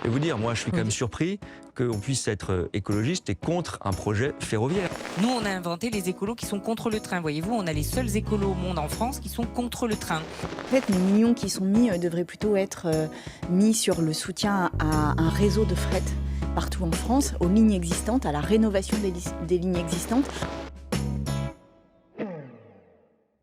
Et vous dire, moi je suis quand même surpris qu'on puisse être écologiste et contre un projet ferroviaire. Nous, on a inventé les écolos qui sont contre le train. Voyez-vous, on a les seuls écolos au monde en France qui sont contre le train. En fait, les millions qui sont mis devraient plutôt être mis sur le soutien à un réseau de fret partout en France, aux lignes existantes, à la rénovation des lignes existantes.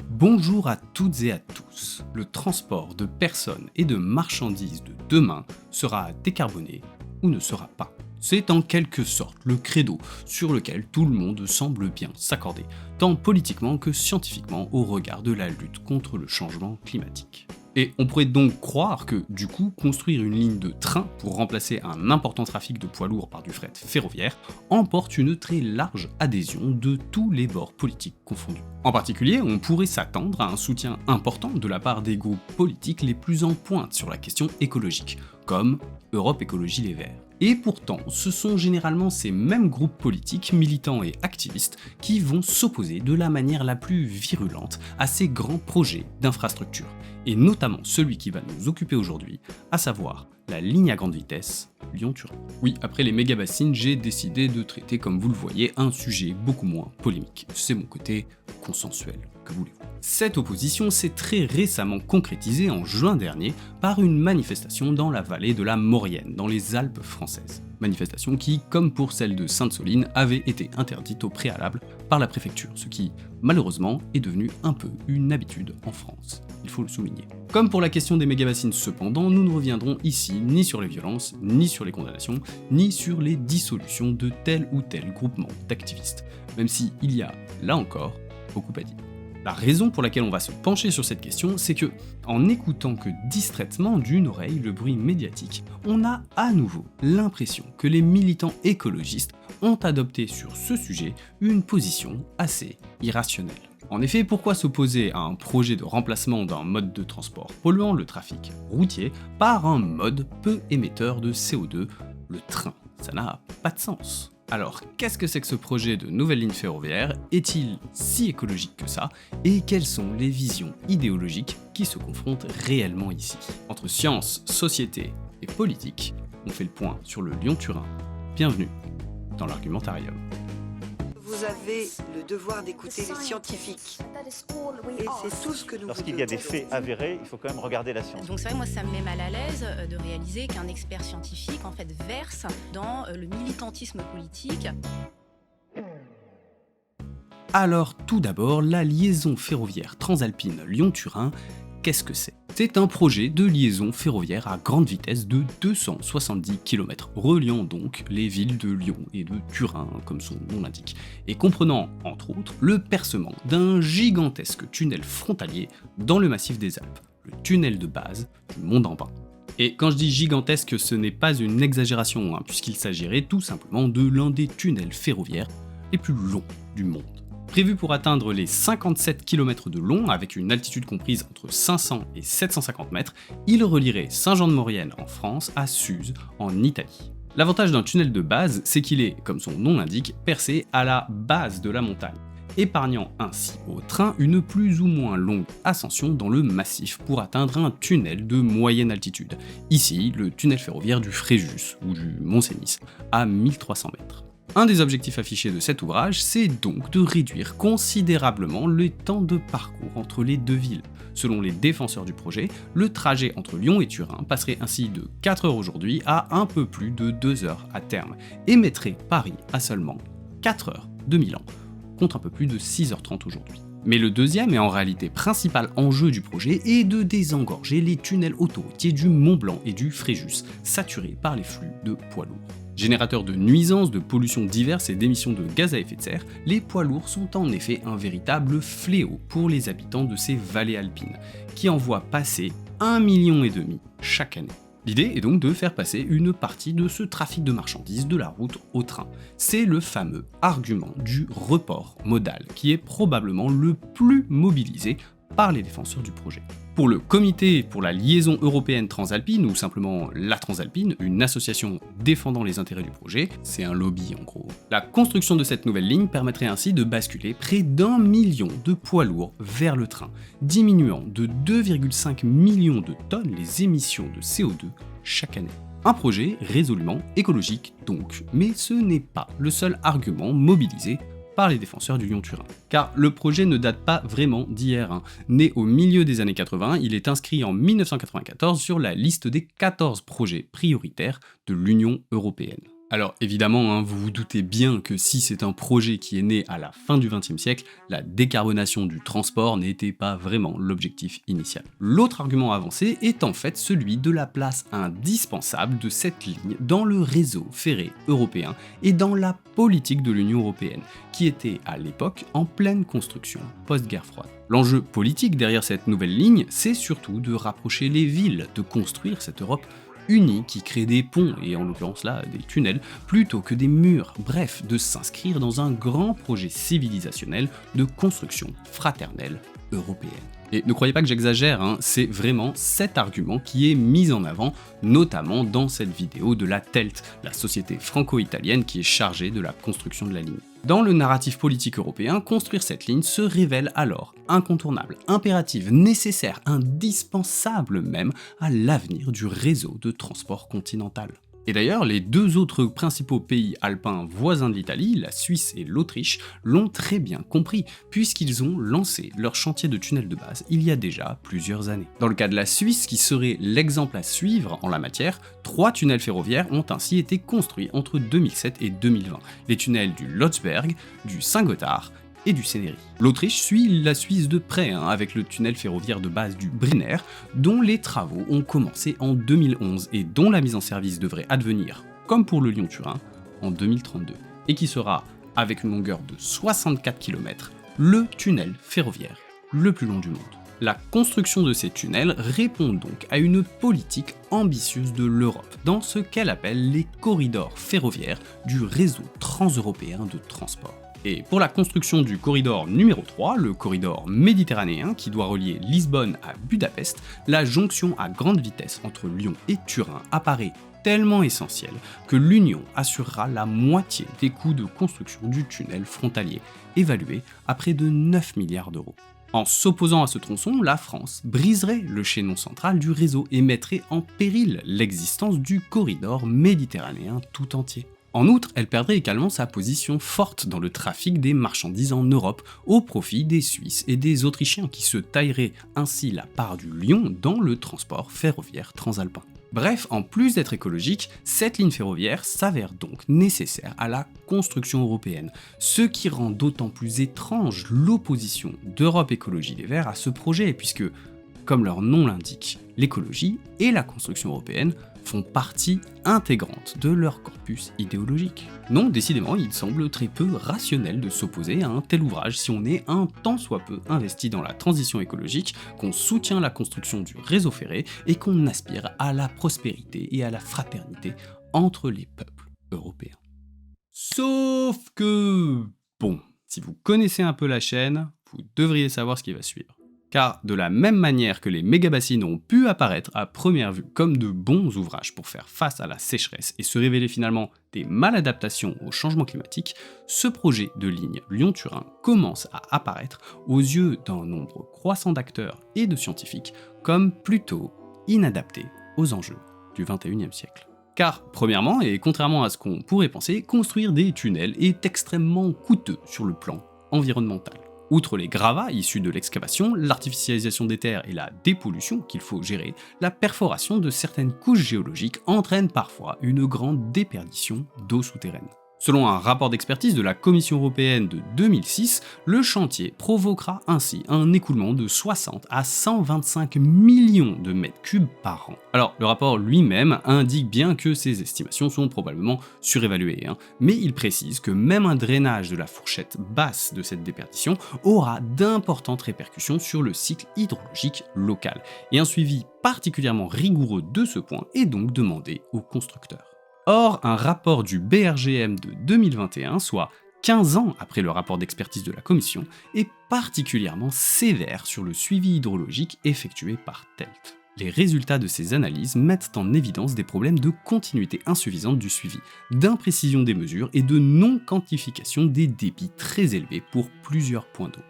Bonjour à toutes et à tous. Le transport de personnes et de marchandises de demain sera décarboné ou ne sera pas. C'est en quelque sorte le credo sur lequel tout le monde semble bien s'accorder, tant politiquement que scientifiquement au regard de la lutte contre le changement climatique. Et on pourrait donc croire que, du coup, construire une ligne de train pour remplacer un important trafic de poids lourds par du fret ferroviaire emporte une très large adhésion de tous les bords politiques confondus. En particulier, on pourrait s'attendre à un soutien important de la part des groupes politiques les plus en pointe sur la question écologique, comme Europe Écologie Les Verts. Et pourtant, ce sont généralement ces mêmes groupes politiques, militants et activistes qui vont s'opposer de la manière la plus virulente à ces grands projets d'infrastructure, et notamment celui qui va nous occuper aujourd'hui, à savoir la ligne à grande vitesse Lyon-Turin. Oui, après les méga-bassines, j'ai décidé de traiter, comme vous le voyez, un sujet beaucoup moins polémique. C'est mon côté consensuel, que voulez-vous. Cette opposition s'est très récemment concrétisée en juin dernier par une manifestation dans la vallée de la Maurienne, dans les Alpes françaises. Manifestation qui, comme pour celle de Sainte-Soline, avait été interdite au préalable par la préfecture, ce qui, malheureusement, est devenu un peu une habitude en France. Il faut le souligner. Comme pour la question des méga-bassines cependant, nous ne reviendrons ici ni sur les violences, ni sur les condamnations, ni sur les dissolutions de tel ou tel groupement d'activistes, même si il y a, là encore, beaucoup à dire. La raison pour laquelle on va se pencher sur cette question, c'est que, en écoutant que distraitement d'une oreille le bruit médiatique, on a à nouveau l'impression que les militants écologistes ont adopté sur ce sujet une position assez irrationnelle. En effet, pourquoi s'opposer à un projet de remplacement d'un mode de transport polluant le trafic routier par un mode peu émetteur de CO2, le train? Ça n'a pas de sens. Alors, qu'est-ce que c'est que ce projet de nouvelle ligne ferroviaire? Est-il si écologique que ça? Et quelles sont les visions idéologiques qui se confrontent réellement ici? Entre science, société et politique, on fait le point sur le Lyon-Turin. Bienvenue dans l'Argumentarium. Vous avez le devoir d'écouter les scientifiques. Et c'est tout ce que nous Lorsqu'il y a des faits avérés, il faut quand même regarder la science. Donc c'est vrai, moi ça me met mal à l'aise de réaliser qu'un expert scientifique en fait verse dans le militantisme politique. Alors tout d'abord, la liaison ferroviaire transalpine Lyon-Turin, qu'est-ce que c'est? C'est un projet de liaison ferroviaire à grande vitesse de 270 km, reliant donc les villes de Lyon et de Turin, comme son nom l'indique, et comprenant, entre autres, le percement d'un gigantesque tunnel frontalier dans le massif des Alpes, le tunnel de base du Mont d'Ambin. Et quand je dis gigantesque, ce n'est pas une exagération, puisqu'il s'agirait tout simplement de l'un des tunnels ferroviaires les plus longs du monde. Prévu pour atteindre les 57 km de long, avec une altitude comprise entre 500 et 750 mètres, il relierait Saint-Jean-de-Maurienne en France à Suse en Italie. L'avantage d'un tunnel de base, c'est qu'il est, comme son nom l'indique, percé à la base de la montagne, épargnant ainsi au train une plus ou moins longue ascension dans le massif pour atteindre un tunnel de moyenne altitude, ici le tunnel ferroviaire du Fréjus ou du Mont-Cenis, à 1300 mètres. Un des objectifs affichés de cet ouvrage, c'est donc de réduire considérablement le temps de parcours entre les deux villes. Selon les défenseurs du projet, le trajet entre Lyon et Turin passerait ainsi de 4 heures aujourd'hui à un peu plus de 2 heures à terme, et mettrait Paris à seulement 4 heures de Milan, contre un peu plus de 6h30 aujourd'hui. Mais le deuxième et en réalité principal enjeu du projet est de désengorger les tunnels autoroutiers du Mont-Blanc et du Fréjus, saturés par les flux de poids lourds. Générateurs de nuisances, de pollutions diverses et d'émissions de gaz à effet de serre, les poids lourds sont en effet un véritable fléau pour les habitants de ces vallées alpines, qui en voient passer 1,5 million chaque année. L'idée est donc de faire passer une partie de ce trafic de marchandises de la route au train. C'est le fameux argument du report modal, qui est probablement le plus mobilisé par les défenseurs du projet. Pour le Comité pour la liaison européenne transalpine, ou simplement la Transalpine, une association défendant les intérêts du projet, c'est un lobby en gros, la construction de cette nouvelle ligne permettrait ainsi de basculer près d'1 million de poids lourds vers le train, diminuant de 2,5 millions de tonnes les émissions de CO2 chaque année. Un projet résolument écologique donc, mais ce n'est pas le seul argument mobilisé par les défenseurs du Lyon-Turin. Car le projet ne date pas vraiment d'hier. Né au milieu des années 80, il est inscrit en 1994 sur la liste des 14 projets prioritaires de l'Union européenne. Alors évidemment, vous vous doutez bien que si c'est un projet qui est né à la fin du XXe siècle, la décarbonation du transport n'était pas vraiment l'objectif initial. L'autre argument avancé est en fait celui de la place indispensable de cette ligne dans le réseau ferré européen et dans la politique de l'Union européenne, qui était à l'époque en pleine construction post-guerre froide. L'enjeu politique derrière cette nouvelle ligne, c'est surtout de rapprocher les villes, de construire cette Europe unis qui créent des ponts, et en l'occurrence là des tunnels, plutôt que des murs, bref, de s'inscrire dans un grand projet civilisationnel de construction fraternelle européenne. Et ne croyez pas que j'exagère, c'est vraiment cet argument qui est mis en avant, notamment dans cette vidéo de la TELT, la société franco-italienne qui est chargée de la construction de la ligne. Dans le narratif politique européen, construire cette ligne se révèle alors incontournable, impérative, nécessaire, indispensable même à l'avenir du réseau de transport continental. Et d'ailleurs, les deux autres principaux pays alpins voisins de l'Italie, la Suisse et l'Autriche, l'ont très bien compris, puisqu'ils ont lancé leur chantier de tunnel de base il y a déjà plusieurs années. Dans le cas de la Suisse, qui serait l'exemple à suivre en la matière, 3 tunnels ferroviaires ont ainsi été construits entre 2007 et 2020. Les tunnels du Lotsberg, du Saint-Gothard et du Sénéry. L'Autriche suit la Suisse de près, avec le tunnel ferroviaire de base du Brenner, dont les travaux ont commencé en 2011 et dont la mise en service devrait advenir, comme pour le Lyon-Turin, en 2032, et qui sera, avec une longueur de 64 km, le tunnel ferroviaire le plus long du monde. La construction de ces tunnels répond donc à une politique ambitieuse de l'Europe, dans ce qu'elle appelle les corridors ferroviaires du réseau transeuropéen de transport. Et pour la construction du corridor numéro 3, le corridor méditerranéen qui doit relier Lisbonne à Budapest, la jonction à grande vitesse entre Lyon et Turin apparaît tellement essentielle que l'Union assurera la moitié des coûts de construction du tunnel frontalier, évalué à près de 9 milliards d'euros. En s'opposant à ce tronçon, la France briserait le chaînon central du réseau et mettrait en péril l'existence du corridor méditerranéen tout entier. En outre, elle perdrait également sa position forte dans le trafic des marchandises en Europe, au profit des Suisses et des Autrichiens qui se tailleraient ainsi la part du lion dans le transport ferroviaire transalpin. Bref, en plus d'être écologique, cette ligne ferroviaire s'avère donc nécessaire à la construction européenne, ce qui rend d'autant plus étrange l'opposition d'Europe Écologie Les Verts à ce projet, puisque, comme leur nom l'indique, l'écologie et la construction européenne font partie intégrante de leur corpus idéologique. Non, décidément, il semble très peu rationnel de s'opposer à un tel ouvrage si on est un tant soit peu investi dans la transition écologique, qu'on soutient la construction du réseau ferré et qu'on aspire à la prospérité et à la fraternité entre les peuples européens. Sauf que... bon, si vous connaissez un peu la chaîne, vous devriez savoir ce qui va suivre. Car de la même manière que les mégabassines ont pu apparaître à première vue comme de bons ouvrages pour faire face à la sécheresse et se révéler finalement des maladaptations au changement climatique, ce projet de ligne Lyon-Turin commence à apparaître aux yeux d'un nombre croissant d'acteurs et de scientifiques comme plutôt inadapté aux enjeux du XXIe siècle. Car, premièrement, et contrairement à ce qu'on pourrait penser, construire des tunnels est extrêmement coûteux sur le plan environnemental. Outre les gravats issus de l'excavation, l'artificialisation des terres et la dépollution qu'il faut gérer, la perforation de certaines couches géologiques entraîne parfois une grande déperdition d'eau souterraine. Selon un rapport d'expertise de la Commission européenne de 2006, le chantier provoquera ainsi un écoulement de 60 à 125 millions de mètres cubes par an. Alors, le rapport lui-même indique bien que ces estimations sont probablement surévaluées, mais il précise que même un drainage de la fourchette basse de cette déperdition aura d'importantes répercussions sur le cycle hydrologique local, et un suivi particulièrement rigoureux de ce point est donc demandé aux constructeurs. Or, un rapport du BRGM de 2021, soit 15 ans après le rapport d'expertise de la Commission, est particulièrement sévère sur le suivi hydrologique effectué par TELT. Les résultats de ces analyses mettent en évidence des problèmes de continuité insuffisante du suivi, d'imprécision des mesures et de non-quantification des débits très élevés pour plusieurs points d'eau.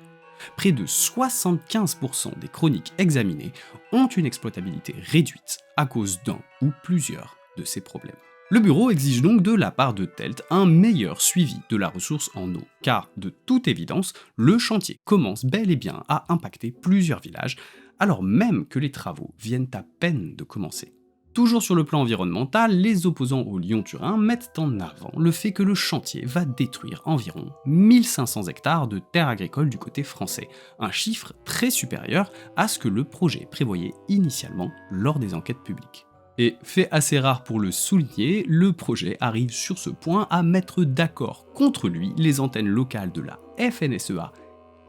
Près de 75% des chroniques examinées ont une exploitabilité réduite à cause d'un ou plusieurs de ces problèmes. Le bureau exige donc de la part de TELT un meilleur suivi de la ressource en eau, car de toute évidence, le chantier commence bel et bien à impacter plusieurs villages, alors même que les travaux viennent à peine de commencer. Toujours sur le plan environnemental, les opposants au Lyon-Turin mettent en avant le fait que le chantier va détruire environ 1500 hectares de terres agricoles du côté français, un chiffre très supérieur à ce que le projet prévoyait initialement lors des enquêtes publiques. Et fait assez rare pour le souligner, le projet arrive sur ce point à mettre d'accord contre lui les antennes locales de la FNSEA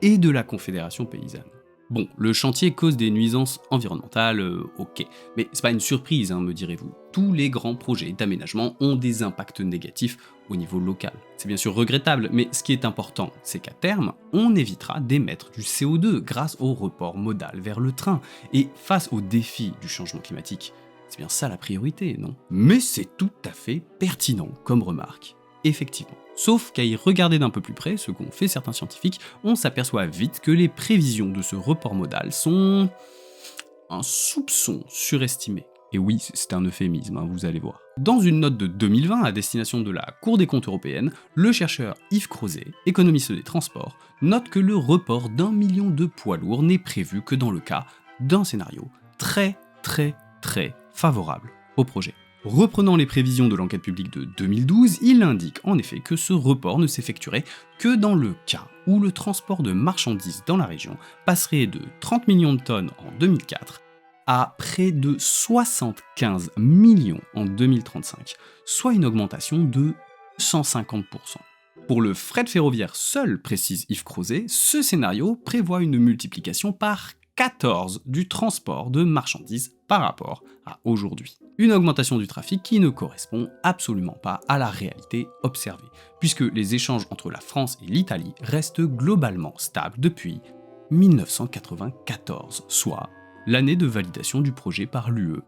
et de la Confédération paysanne. Bon, le chantier cause des nuisances environnementales, ok, mais c'est pas une surprise, me direz-vous. Tous les grands projets d'aménagement ont des impacts négatifs au niveau local. C'est bien sûr regrettable, mais ce qui est important, c'est qu'à terme, on évitera d'émettre du CO2 grâce au report modal vers le train. Et face aux défis du changement climatique, c'est bien ça la priorité, non? Mais c'est tout à fait pertinent comme remarque, effectivement. Sauf qu'à y regarder d'un peu plus près, ce qu'ont fait certains scientifiques, on s'aperçoit vite que les prévisions de ce report modal sont un soupçon surestimé. Et oui, c'est un euphémisme, vous allez voir. Dans une note de 2020 à destination de la Cour des comptes européenne, le chercheur Yves Crozet, économiste des transports, note que le report d'1 million de poids lourds n'est prévu que dans le cas d'un scénario très favorable au projet. Reprenant les prévisions de l'enquête publique de 2012, il indique en effet que ce report ne s'effectuerait que dans le cas où le transport de marchandises dans la région passerait de 30 millions de tonnes en 2004 à près de 75 millions en 2035, soit une augmentation de 150%. Pour le fret ferroviaire seul, précise Yves Crozet, ce scénario prévoit une multiplication par 14 du transport de marchandises par rapport à aujourd'hui. Une augmentation du trafic qui ne correspond absolument pas à la réalité observée, puisque les échanges entre la France et l'Italie restent globalement stables depuis 1994, soit l'année de validation du projet par l'UE,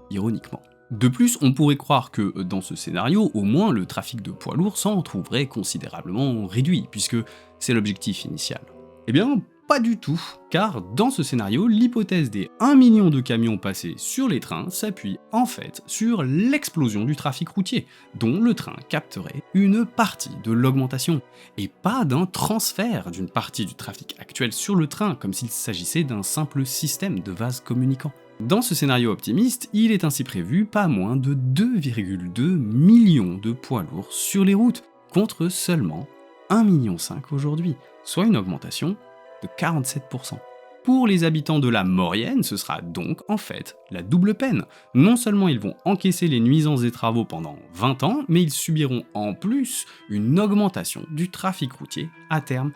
ironiquement. De plus, on pourrait croire que dans ce scénario, au moins le trafic de poids lourds s'en trouverait considérablement réduit, puisque c'est l'objectif initial. Eh bien, pas du tout, car dans ce scénario, l'hypothèse des 1 million de camions passés sur les trains s'appuie en fait sur l'explosion du trafic routier, dont le train capterait une partie de l'augmentation, et pas d'un transfert d'une partie du trafic actuel sur le train, comme s'il s'agissait d'un simple système de vases communicants. Dans ce scénario optimiste, il est ainsi prévu pas moins de 2,2 millions de poids lourds sur les routes, contre seulement 1,5 million aujourd'hui, soit une augmentation de 47%. Pour les habitants de la Maurienne, ce sera donc en fait la double peine. Non seulement ils vont encaisser les nuisances des travaux pendant 20 ans, mais ils subiront en plus une augmentation du trafic routier à terme,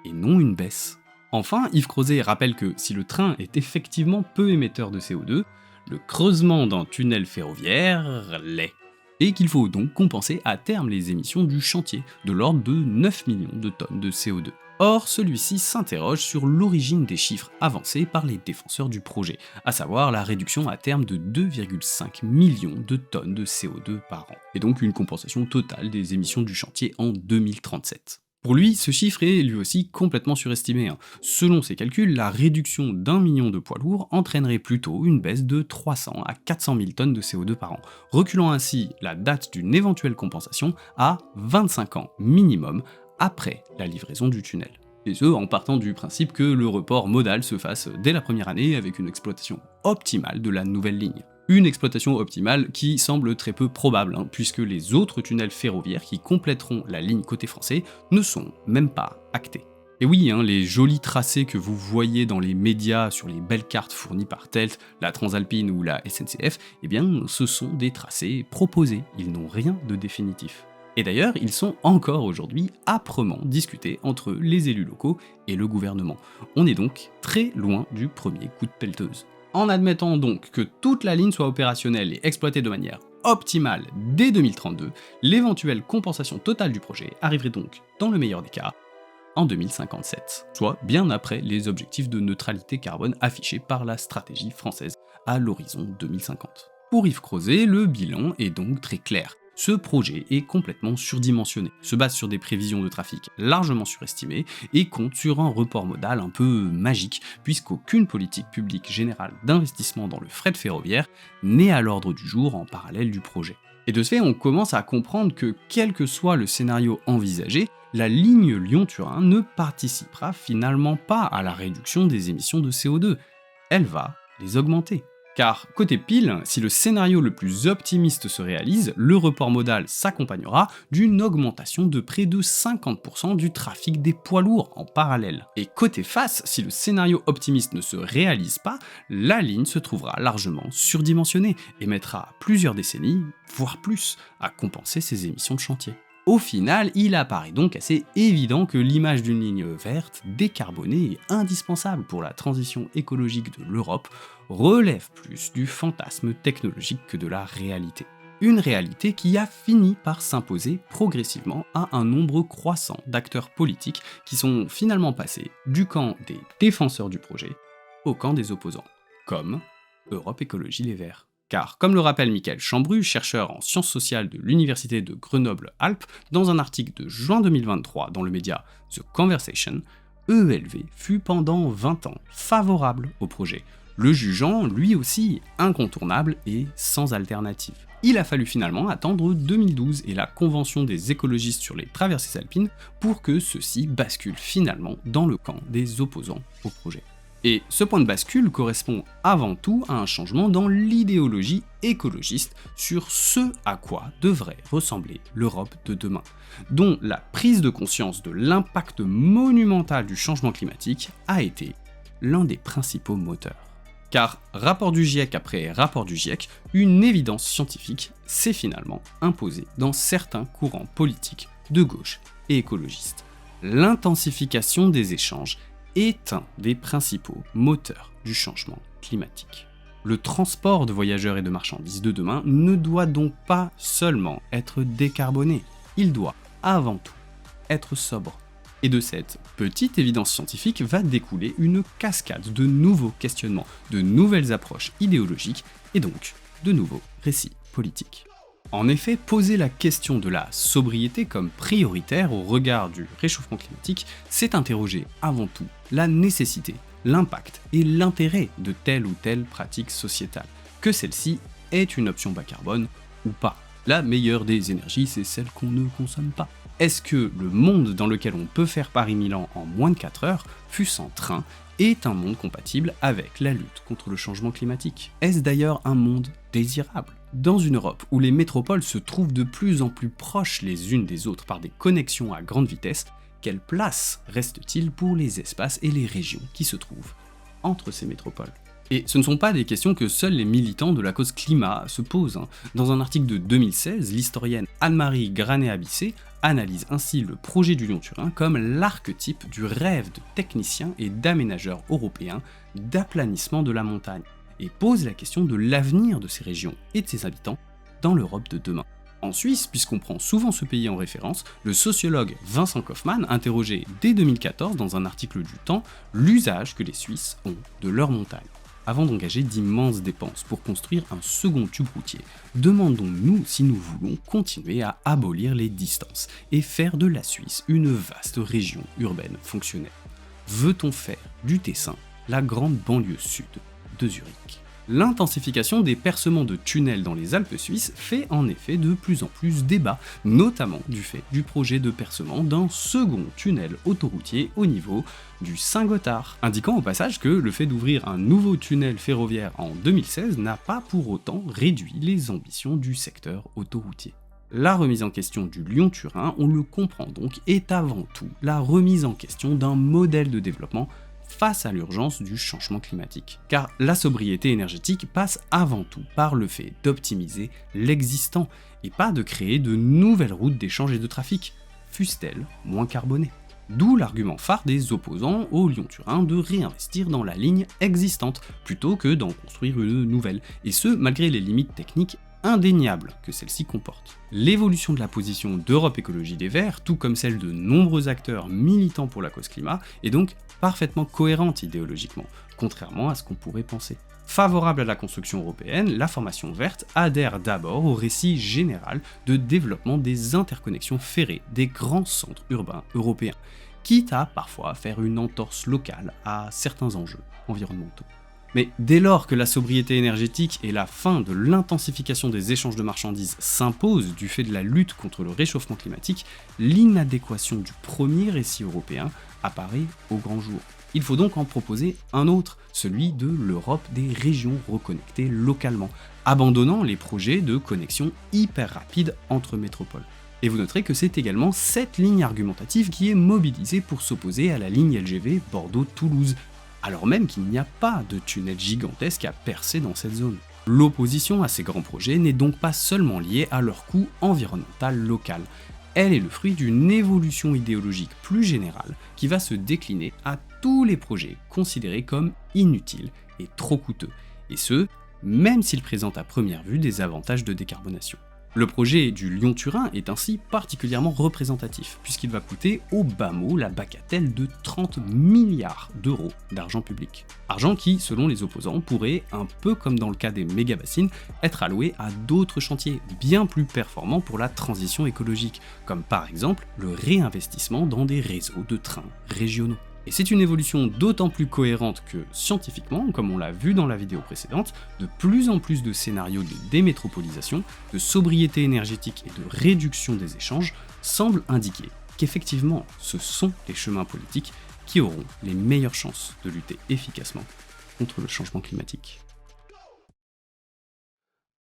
et non une baisse. Enfin, Yves Crozet rappelle que si le train est effectivement peu émetteur de CO2, le creusement d'un tunnel ferroviaire l'est. Et qu'il faut donc compenser à terme les émissions du chantier, de l'ordre de 9 millions de tonnes de CO2. Or, celui-ci s'interroge sur l'origine des chiffres avancés par les défenseurs du projet, à savoir la réduction à terme de 2,5 millions de tonnes de CO2 par an, et donc une compensation totale des émissions du chantier en 2037. Pour lui, ce chiffre est lui aussi complètement surestimé. Selon ses calculs, la réduction d'1 million de poids lourds entraînerait plutôt une baisse de 300 à 400 000 tonnes de CO2 par an, reculant ainsi la date d'une éventuelle compensation à 25 ans minimum après la livraison du tunnel. Et ce, en partant du principe que le report modal se fasse dès la première année avec une exploitation optimale de la nouvelle ligne. Une exploitation optimale qui semble très peu probable, puisque les autres tunnels ferroviaires qui compléteront la ligne côté français ne sont même pas actés. Et oui, les jolis tracés que vous voyez dans les médias sur les belles cartes fournies par TELT, la Transalpine ou la SNCF, eh bien ce sont des tracés proposés, ils n'ont rien de définitif. Et d'ailleurs, ils sont encore aujourd'hui âprement discutés entre les élus locaux et le gouvernement. On est donc très loin du premier coup de pelleteuse. En admettant donc que toute la ligne soit opérationnelle et exploitée de manière optimale dès 2032, l'éventuelle compensation totale du projet arriverait donc, dans le meilleur des cas, en 2057, soit bien après les objectifs de neutralité carbone affichés par la stratégie française à l'horizon 2050. Pour Yves Crozet, le bilan est donc très clair. Ce projet est complètement surdimensionné, se base sur des prévisions de trafic largement surestimées et compte sur un report modal un peu magique, puisqu'aucune politique publique générale d'investissement dans le fret ferroviaire n'est à l'ordre du jour en parallèle du projet. Et de ce fait, on commence à comprendre que quel que soit le scénario envisagé, la ligne Lyon-Turin ne participera finalement pas à la réduction des émissions de CO2, elle va les augmenter. Car côté pile, si le scénario le plus optimiste se réalise, le report modal s'accompagnera d'une augmentation de près de 50% du trafic des poids lourds en parallèle. Et côté face, si le scénario optimiste ne se réalise pas, la ligne se trouvera largement surdimensionnée et mettra plusieurs décennies, voire plus, à compenser ses émissions de chantier. Au final, il apparaît donc assez évident que l'image d'une ligne verte, décarbonée et indispensable pour la transition écologique de l'Europe relève plus du fantasme technologique que de la réalité. Une réalité qui a fini par s'imposer progressivement à un nombre croissant d'acteurs politiques qui sont finalement passés du camp des défenseurs du projet au camp des opposants, comme Europe Écologie Les Verts. Car, comme le rappelle Michael Chambru, chercheur en sciences sociales de l'université de Grenoble-Alpes, dans un article de juin 2023 dans le média The Conversation, EELV fut pendant 20 ans favorable au projet, le jugeant lui aussi incontournable et sans alternative. Il a fallu finalement attendre 2012 et la convention des écologistes sur les traversées alpines pour que ceux-ci basculent finalement dans le camp des opposants au projet. Et ce point de bascule correspond avant tout à un changement dans l'idéologie écologiste sur ce à quoi devrait ressembler l'Europe de demain, dont la prise de conscience de l'impact monumental du changement climatique a été l'un des principaux moteurs. Car rapport du GIEC après rapport du GIEC, une évidence scientifique s'est finalement imposée dans certains courants politiques de gauche et écologistes. L'intensification des échanges est un des principaux moteurs du changement climatique. Le transport de voyageurs et de marchandises de demain ne doit donc pas seulement être décarboné, il doit avant tout être sobre. Et de cette petite évidence scientifique va découler une cascade de nouveaux questionnements, de nouvelles approches idéologiques et donc de nouveaux récits politiques. En effet, poser la question de la sobriété comme prioritaire au regard du réchauffement climatique, c'est interroger avant tout la nécessité, l'impact et l'intérêt de telle ou telle pratique sociétale, que celle-ci est une option bas carbone ou pas. La meilleure des énergies, c'est celle qu'on ne consomme pas. Est-ce que le monde dans lequel on peut faire Paris-Milan en moins de 4 heures, fût-ce en train, est un monde compatible avec la lutte contre le changement climatique? Est-ce d'ailleurs un monde désirable? Dans une Europe où les métropoles se trouvent de plus en plus proches les unes des autres par des connexions à grande vitesse, quelle place reste-t-il pour les espaces et les régions qui se trouvent entre ces métropoles? Et ce ne sont pas des questions que seuls les militants de la cause climat se posent. Dans un article de 2016, l'historienne Anne-Marie Granet-Abissé analyse ainsi le projet du Lyon-Turin comme l'archétype du rêve de techniciens et d'aménageurs européens d'aplanissement de la montagne, et pose la question de l'avenir de ces régions et de ses habitants dans l'Europe de demain. En Suisse, puisqu'on prend souvent ce pays en référence, le sociologue Vincent Kaufmann interrogeait dès 2014 dans un article du Temps l'usage que les Suisses ont de leurs montagnes. Avant d'engager d'immenses dépenses pour construire un second tube routier, demandons-nous si nous voulons continuer à abolir les distances et faire de la Suisse une vaste région urbaine fonctionnelle. Veut-on faire du Tessin la grande banlieue sud de Zurich? L'intensification des percements de tunnels dans les Alpes suisses fait en effet de plus en plus débat, notamment du fait du projet de percement d'un second tunnel autoroutier au niveau du Saint-Gothard, indiquant au passage que le fait d'ouvrir un nouveau tunnel ferroviaire en 2016 n'a pas pour autant réduit les ambitions du secteur autoroutier. La remise en question du Lyon-Turin, on le comprend donc, est avant tout la remise en question d'un modèle de développement face à l'urgence du changement climatique. Car la sobriété énergétique passe avant tout par le fait d'optimiser l'existant et pas de créer de nouvelles routes d'échange et de trafic, fussent-elles moins carbonées. D'où l'argument phare des opposants au Lyon-Turin de réinvestir dans la ligne existante plutôt que d'en construire une nouvelle, et ce malgré les limites techniques indéniable que celle-ci comporte. L'évolution de la position d'Europe Écologie Les Verts, tout comme celle de nombreux acteurs militants pour la cause climat, est donc parfaitement cohérente idéologiquement, contrairement à ce qu'on pourrait penser. Favorable à la construction européenne, la formation verte adhère d'abord au récit général de développement des interconnexions ferrées des grands centres urbains européens, quitte à parfois faire une entorse locale à certains enjeux environnementaux. Mais dès lors que la sobriété énergétique et la fin de l'intensification des échanges de marchandises s'imposent du fait de la lutte contre le réchauffement climatique, l'inadéquation du premier récit européen apparaît au grand jour. Il faut donc en proposer un autre, celui de l'Europe des régions reconnectées localement, abandonnant les projets de connexion hyper rapide entre métropoles. Et vous noterez que c'est également cette ligne argumentative qui est mobilisée pour s'opposer à la ligne LGV Bordeaux-Toulouse, alors même qu'il n'y a pas de tunnel gigantesque à percer dans cette zone. L'opposition à ces grands projets n'est donc pas seulement liée à leur coût environnemental local, elle est le fruit d'une évolution idéologique plus générale qui va se décliner à tous les projets considérés comme inutiles et trop coûteux, et ce, même s'ils présentent à première vue des avantages de décarbonation. Le projet du Lyon-Turin est ainsi particulièrement représentatif, puisqu'il va coûter au bas mot la bagatelle de 30 milliards d'euros d'argent public. Argent qui, selon les opposants, pourrait, un peu comme dans le cas des méga-bassines, être alloué à d'autres chantiers bien plus performants pour la transition écologique, comme par exemple le réinvestissement dans des réseaux de trains régionaux. Et c'est une évolution d'autant plus cohérente que, scientifiquement, comme on l'a vu dans la vidéo précédente, de plus en plus de scénarios de démétropolisation, de sobriété énergétique et de réduction des échanges semblent indiquer qu'effectivement, ce sont les chemins politiques qui auront les meilleures chances de lutter efficacement contre le changement climatique.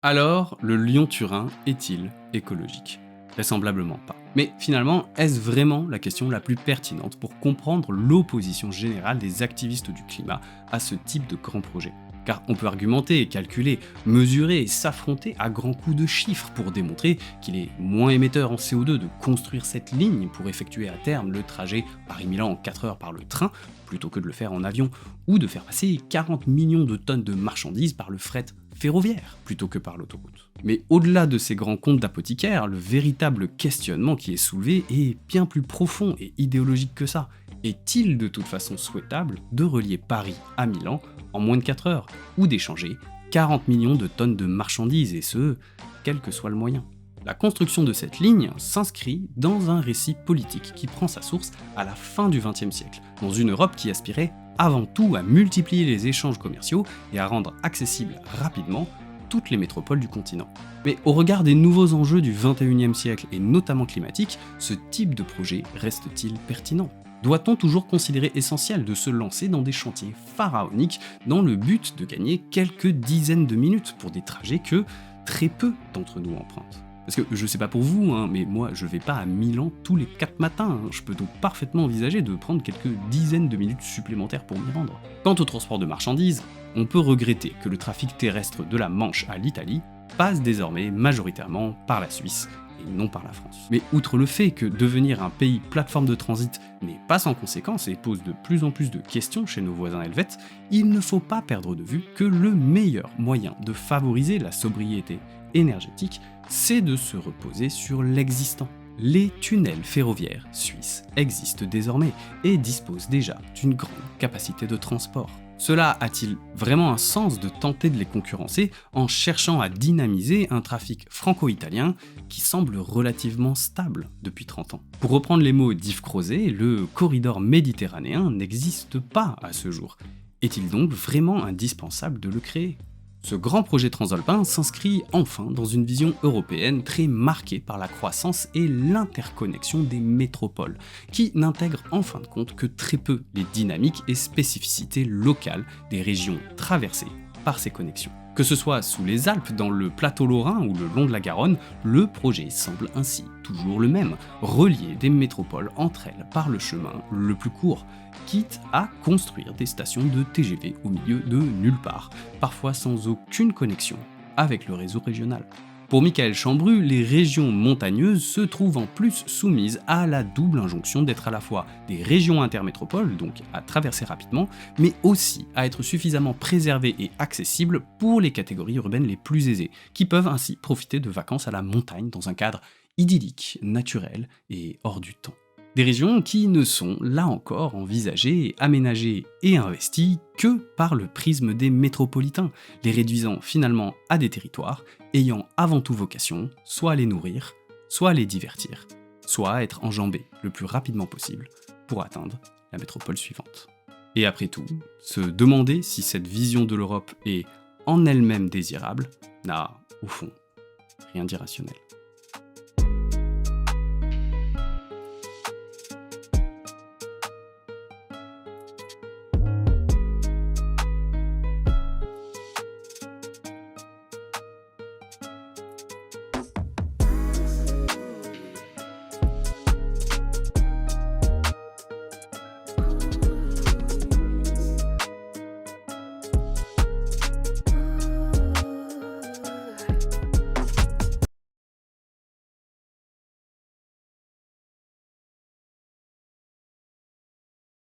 Alors, le Lyon-Turin est-il écologique ? Vraisemblablement pas. Mais finalement, est-ce vraiment la question la plus pertinente pour comprendre l'opposition générale des activistes du climat à ce type de grand projet ? Car on peut argumenter, calculer, mesurer et s'affronter à grands coups de chiffres pour démontrer qu'il est moins émetteur en CO2 de construire cette ligne pour effectuer à terme le trajet Paris-Milan en 4 heures par le train, plutôt que de le faire en avion, ou de faire passer 40 millions de tonnes de marchandises par le fret ferroviaire, plutôt que par l'autoroute. Mais au-delà de ces grands comptes d'apothicaires, le véritable questionnement qui est soulevé est bien plus profond et idéologique que ça. Est-il de toute façon souhaitable de relier Paris à Milan en moins de 4 heures, ou d'échanger 40 millions de tonnes de marchandises, et ce, quel que soit le moyen ? La construction de cette ligne s'inscrit dans un récit politique qui prend sa source à la fin du XXe siècle, dans une Europe qui aspirait avant tout à multiplier les échanges commerciaux et à rendre accessibles rapidement toutes les métropoles du continent. Mais au regard des nouveaux enjeux du XXIe siècle et notamment climatiques, ce type de projet reste-t-il pertinent ? Doit-on toujours considérer essentiel de se lancer dans des chantiers pharaoniques dans le but de gagner quelques dizaines de minutes pour des trajets que très peu d'entre nous empruntent ? Parce que je sais pas pour vous, mais moi je vais pas à Milan tous les 4 matins, je peux donc parfaitement envisager de prendre quelques dizaines de minutes supplémentaires pour m'y rendre. Quant au transport de marchandises, on peut regretter que le trafic terrestre de la Manche à l'Italie passe désormais majoritairement par la Suisse et non par la France. Mais outre le fait que devenir un pays plateforme de transit n'est pas sans conséquence et pose de plus en plus de questions chez nos voisins helvètes, il ne faut pas perdre de vue que le meilleur moyen de favoriser la sobriété énergétique, c'est de se reposer sur l'existant. Les tunnels ferroviaires suisses existent désormais et disposent déjà d'une grande capacité de transport. Cela a-t-il vraiment un sens de tenter de les concurrencer en cherchant à dynamiser un trafic franco-italien qui semble relativement stable depuis 30 ans ? Pour reprendre les mots d'Yves Crozet, le corridor méditerranéen n'existe pas à ce jour. Est-il donc vraiment indispensable de le créer ? Ce grand projet transalpin s'inscrit enfin dans une vision européenne très marquée par la croissance et l'interconnexion des métropoles, qui n'intègre en fin de compte que très peu les dynamiques et spécificités locales des régions traversées par ces connexions. Que ce soit sous les Alpes, dans le plateau lorrain ou le long de la Garonne, le projet semble ainsi toujours le même, relier des métropoles entre elles par le chemin le plus court, quitte à construire des stations de TGV au milieu de nulle part, parfois sans aucune connexion avec le réseau régional. Pour Michael Chambru, les régions montagneuses se trouvent en plus soumises à la double injonction d'être à la fois des régions intermétropoles, donc à traverser rapidement, mais aussi à être suffisamment préservées et accessibles pour les catégories urbaines les plus aisées, qui peuvent ainsi profiter de vacances à la montagne dans un cadre idyllique, naturel et hors du temps. Des régions qui ne sont, là encore, envisagées, aménagées et investies que par le prisme des métropolitains, les réduisant finalement à des territoires ayant avant tout vocation soit à les nourrir, soit à les divertir, soit à être enjambés le plus rapidement possible pour atteindre la métropole suivante. Et après tout, se demander si cette vision de l'Europe est en elle-même désirable n'a, au fond, rien d'irrationnel.